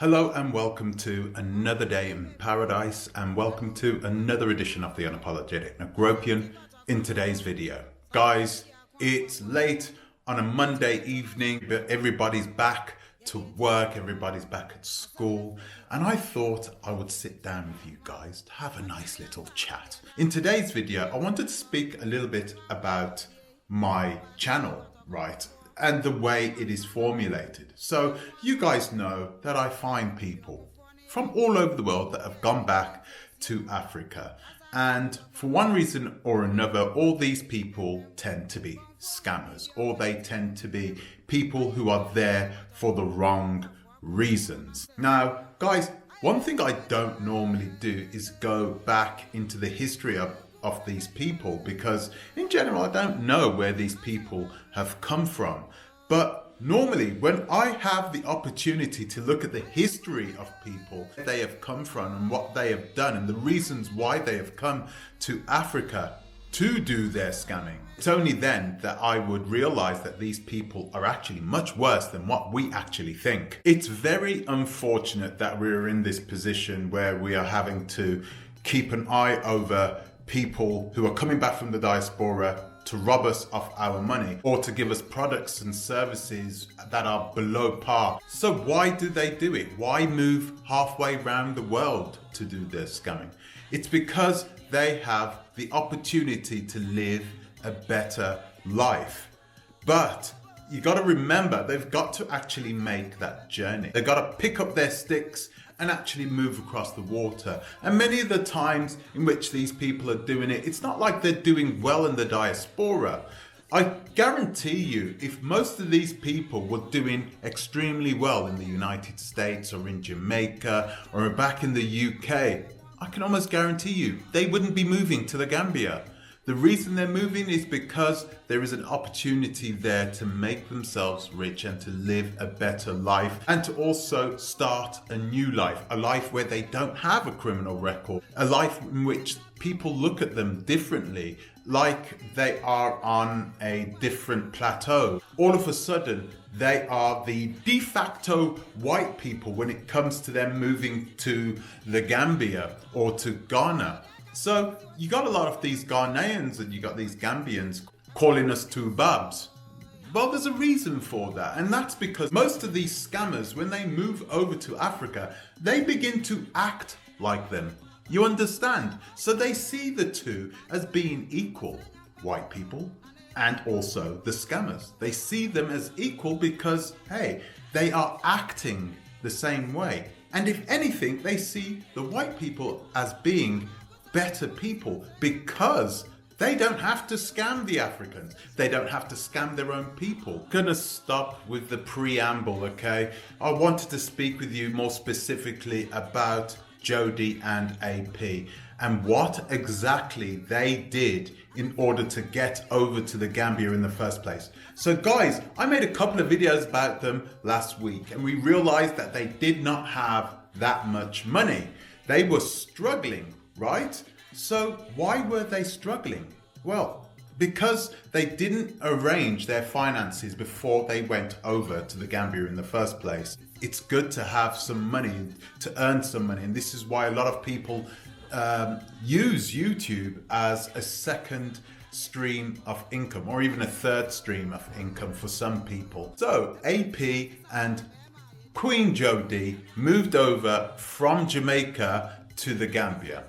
Hello and welcome to another day in paradise, and welcome to another edition of the Unapologetic Negropian. In today's video, guys, it's late on a Monday evening, but everybody's back to work, everybody's back at school, and I thought I would sit down with you guys to have a nice little chat. In today's video, I wanted to speak a little bit about my channel, right? And the way it is formulated. So you guys know that I find people from all over the world that have gone back to Africa. And for one reason or another, all these people tend to be scammers, or they tend to be people who are there for the wrong reasons. Now, guys, one thing I don't normally do is go back into the history of these people, because in general I don't know where these people have come from. But normally when I have the opportunity to look at the history of people, where they have come from and what they have done and the reasons why they have come to Africa to do their scamming, it's only then that I would realize that these people are actually much worse than what we actually think. It's very unfortunate that we're in this position where we are having to keep an eye over people who are coming back from the diaspora to rob us of our money, or to give us products and services that are below par. So why do they do it? Why move halfway around the world to do their scamming? It's because they have the opportunity to live a better life. But you got to remember, they've got to actually make that journey. They've got to pick up their sticks and actually move across the water. And many of the times in which these people are doing it, it's not like they're doing well in the diaspora. I guarantee you, if most of these people were doing extremely well in the United States or in Jamaica or back in the UK, I can almost guarantee you they wouldn't be moving to the Gambia. The reason they're moving is because there is an opportunity there to make themselves rich and to live a better life, and to also start a new life, a life where they don't have a criminal record, a life in which people look at them differently, like they are on a different plateau. All of a sudden, they are the de facto white people when it comes to them moving to the Gambia or to Ghana. So you got a lot of these Ghanaians and you got these Gambians calling us two babs. Well, there's a reason for that, and that's because most of these scammers, when they move over to Africa, they begin to act like them. You understand? So they see the two as being equal, white people and also the scammers. They see them as equal because, hey, they are acting the same way. And if anything, they see the white people as being better people because they don't have to scam the Africans. They don't have to scam their own people. Gonna stop with the preamble, okay? I wanted to speak with you more specifically about Jody and AP and what exactly they did in order to get over to the Gambia in the first place. So guys, I made a couple of videos about them last week, and we realized that they did not have that much money. They were struggling, right? So why were they struggling? Well, because they didn't arrange their finances before they went over to the Gambia in the first place. It's good to have some money, to earn some money, and this is why a lot of people use YouTube as a second stream of income, or even a third stream of income for some people. So AP and Queen Jody moved over from Jamaica to the Gambia.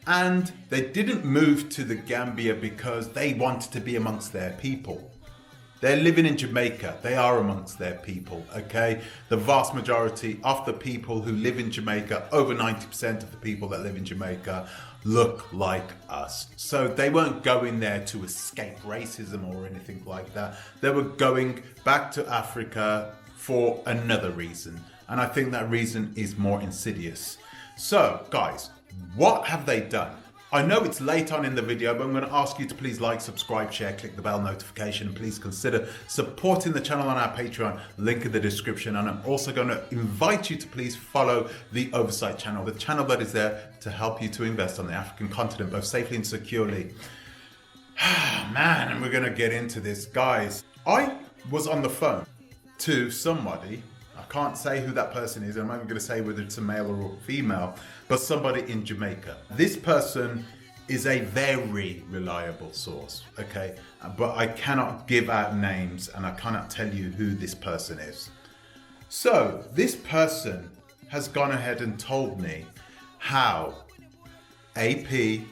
And they didn't move to the Gambia because they wanted to be amongst their people. They're living in Jamaica. They are amongst their people, okay? The vast majority of the people who live in Jamaica, over 90% of the people that live in Jamaica, look like us. So they weren't going there to escape racism or anything like that. They were going back to Africa for another reason. And I think that reason is more insidious. So, guys, what have they done? I know it's late on in the video, but I'm going to ask you to please like, subscribe, share, click the bell notification, and please consider supporting the channel on our Patreon, link in the description. And I'm also going to invite you to please follow the Oversight channel, the channel that is there to help you to invest on the African continent, both safely and securely. Man, and we're going to get into this, guys. I was on the phone to somebody, I can't say who that person is. I'm not even going to say whether it's a male or a female, but somebody in Jamaica. This person is a very reliable source, okay? But I cannot give out names and I cannot tell you who this person is. So this person has gone ahead and told me how AP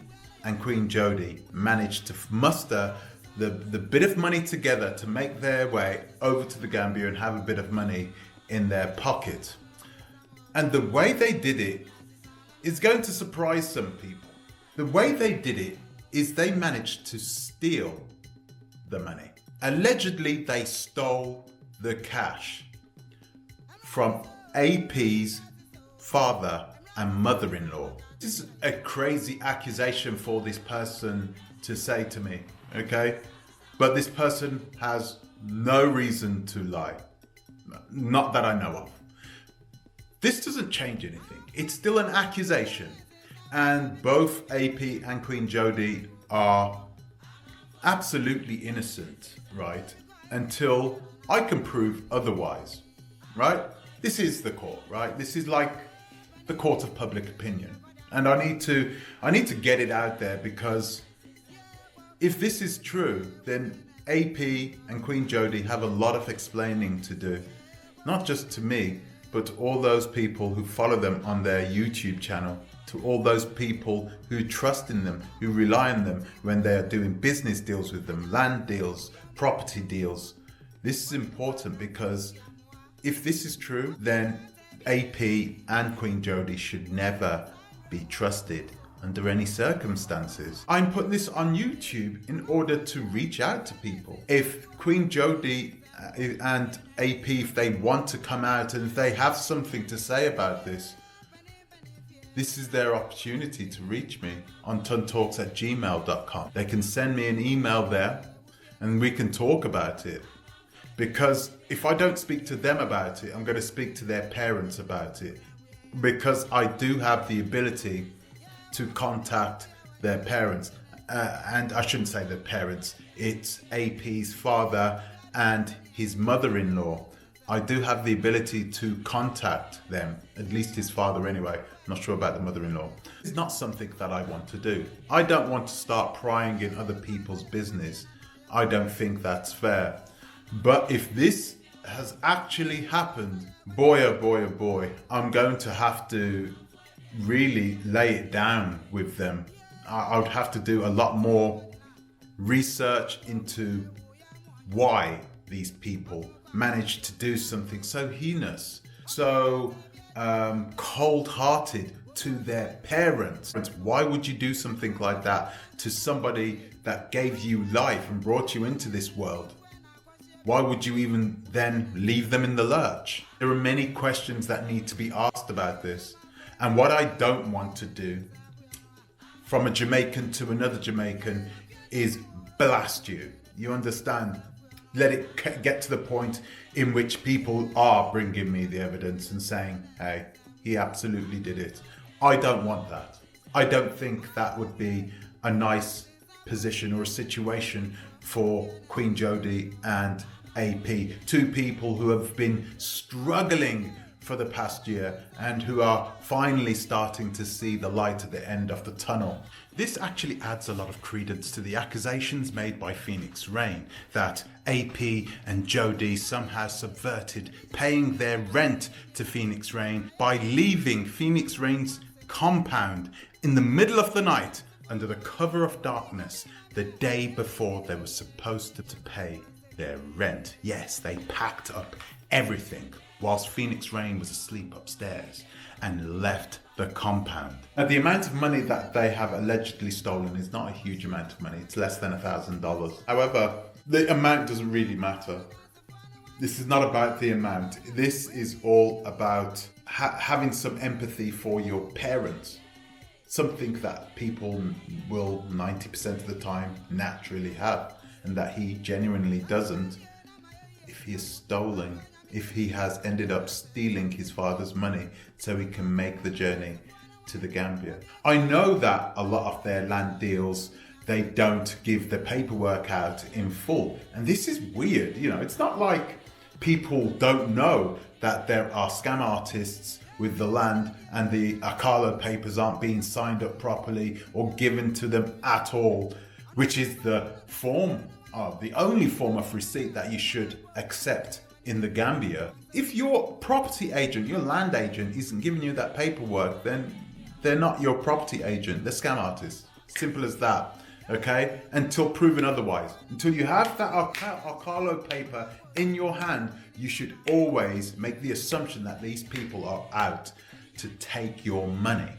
and Queen Jodie managed to muster the bit of money together to make their way over to the Gambia and have a bit of money in their pocket. And the way they did it is going to surprise some people. The way they did it is they managed to steal the money. Allegedly, they stole the cash from AP's father and mother-in-law. This is a crazy accusation for this person to say to me, okay? But this person has no reason to lie. Not that I know of. This doesn't change anything. It's still an accusation. And both AP and Queen Jodie are absolutely innocent, right? Until I can prove otherwise, right? This is the court, right? This is like the court of public opinion. And I need to get it out there, because if this is true, then AP and Queen Jodie have a lot of explaining to do. Not just to me, but to all those people who follow them on their YouTube channel, to all those people who trust in them, who rely on them when they are doing business deals with them, land deals, property deals. This is important, because if this is true, then AP and Queen Jodie should never be trusted under any circumstances. I'm putting this on YouTube in order to reach out to people. If Queen Jodie and AP, if they want to come out and if they have something to say about this, this is their opportunity to reach me on tuntalks@gmail.com. They can send me an email there and we can talk about it. Because if I don't speak to them about it, I'm going to speak to their parents about it. Because I do have the ability to contact their parents. And I shouldn't say their parents, it's AP's father and his mother-in-law. I do have the ability to contact them, at least his father anyway. I'm not sure about the mother-in-law. It's not something that I want to do. I don't want to start prying in other people's business. I don't think that's fair. But if this has actually happened, boy, oh boy, oh boy, I'm going to have to really lay it down with them. I would have to do a lot more research into why these people managed to do something so heinous, so cold-hearted to their parents. Why would you do something like that to somebody that gave you life and brought you into this world? Why would you even then leave them in the lurch? There are many questions that need to be asked about this. And what I don't want to do from a Jamaican to another Jamaican is blast you. You understand? Let it get to the point in which people are bringing me the evidence and saying, hey, he absolutely did it. I don't want that. I don't think that would be a nice position or a situation for Queen Jodie and AP, two people who have been struggling for the past year and who are finally starting to see the light at the end of the tunnel. This actually adds a lot of credence to the accusations made by Phoenix Rain that AP and Jodie somehow subverted paying their rent to Phoenix Rain by leaving Phoenix Rain's compound in the middle of the night under the cover of darkness the day before they were supposed to pay their rent. Yes, they packed up everything whilst Phoenix Rain was asleep upstairs and left the compound. Now, the amount of money that they have allegedly stolen is not a huge amount of money. It's less than $1,000. However, the amount doesn't really matter. This is not about the amount. This is all about having some empathy for your parents. Something that people will 90% of the time naturally have, and that he genuinely doesn't. If he is stolen, if he has ended up stealing his father's money so he can make the journey to the Gambia. I know that a lot of their land deals, they don't give the paperwork out in full. And this is weird, you know, it's not like people don't know that there are scam artists with the land and the Akalo papers aren't being signed up properly or given to them at all, which is the only form of receipt that you should accept in the Gambia. If your property agent, your land agent isn't giving you that paperwork, then they're not your property agent, they're scam artists. Simple as that. Okay, until proven otherwise. Until you have that Akalo paper in your hand, you should always make the assumption that these people are out to take your money.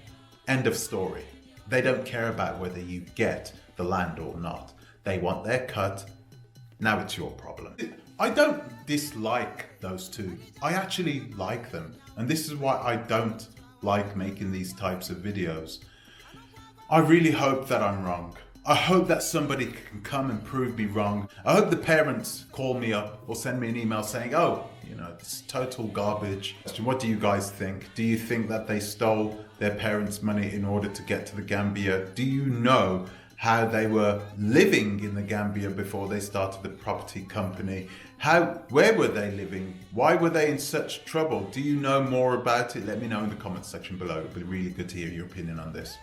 End of story. They don't care about whether you get the land or not. They want their cut. Now it's your problem. I don't dislike those two. I actually like them. And this is why I don't like making these types of videos. I really hope that I'm wrong. I hope that somebody can come and prove me wrong. I hope the parents call me up or send me an email saying, oh, you know, this is total garbage. What do you guys think? Do you think that they stole their parents' money in order to get to the Gambia? Do you know how they were living in the Gambia before they started the property company? Where were they living? Why were they in such trouble? Do you know more about it? Let me know in the comments section below. It'd be really good to hear your opinion on this.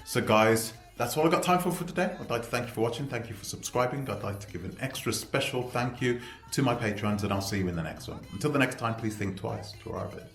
So guys, that's all I've got time for today. I'd like to thank you for watching. Thank you for subscribing. I'd like to give an extra special thank you to my patrons, and I'll see you in the next one. Until the next time, please think twice. To our bit.